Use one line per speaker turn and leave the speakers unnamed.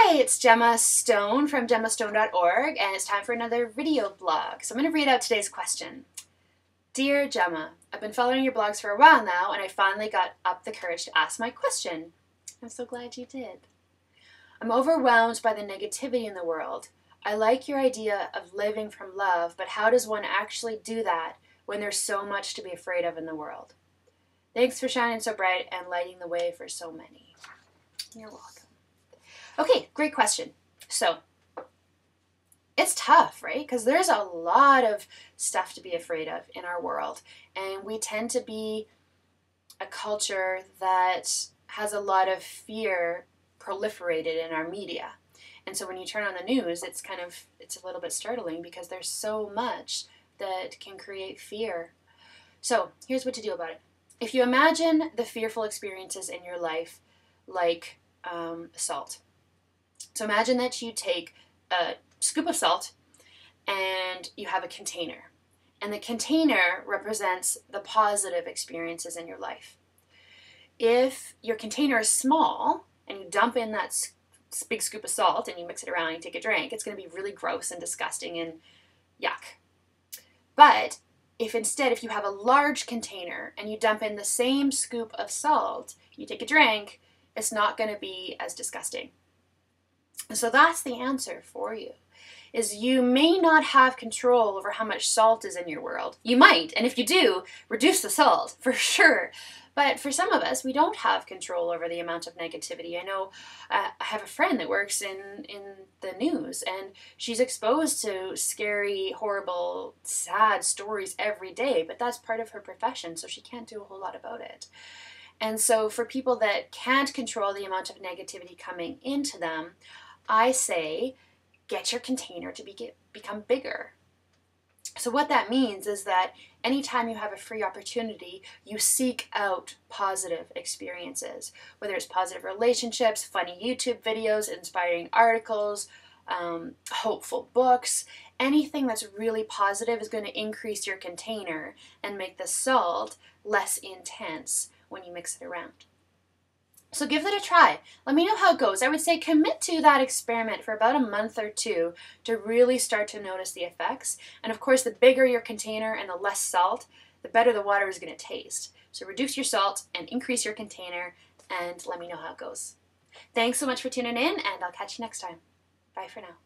Hi, it's Gemma Stone from gemmastone.org, and it's time for another video blog. So I'm going to read out today's question. Dear Gemma, I've been following your blogs for a while now, and I finally got up the courage to ask my question. I'm so glad you did. I'm overwhelmed by the negativity in the world. I like your idea of living from love, but how does one actually do that when there's so much to be afraid of in the world? Thanks for shining so bright and lighting the way for so many. You're welcome. Okay, great question. So, it's tough, right? Because there's a lot of stuff to be afraid of in our world. And we tend to be a culture that has a lot of fear proliferated in our media. And so when you turn on the news, it's a little bit startling because there's so much that can create fear. So, here's what to do about it. If you imagine the fearful experiences in your life like salt. So imagine that you take a scoop of salt and you have a container. And the container represents the positive experiences in your life. If your container is small and you dump in that big scoop of salt and you mix it around and you take a drink, it's going to be really gross and disgusting and yuck. But if you have a large container and you dump in the same scoop of salt, you take a drink, it's not going to be as disgusting. So that's the answer for you, is you may not have control over how much salt is in your world. You might, and if you do, reduce the salt, for sure. But for some of us, we don't have control over the amount of negativity. I know I have a friend that works in the news, and she's exposed to scary, horrible, sad stories every day, but that's part of her profession, so she can't do a whole lot about it. And so for people that can't control the amount of negativity coming into them, I say, get your container to become bigger. So what that means is that anytime you have a free opportunity, you seek out positive experiences, whether it's positive relationships, funny YouTube videos, inspiring articles, hopeful books. Anything that's really positive is going to increase your container and make the salt less intense when you mix it around. So give it a try. Let me know how it goes. I would say commit to that experiment for about a month or two to really start to notice the effects. And of course, the bigger your container and the less salt, the better the water is going to taste. So reduce your salt and increase your container, and let me know how it goes. Thanks so much for tuning in, and I'll catch you next time. Bye for now.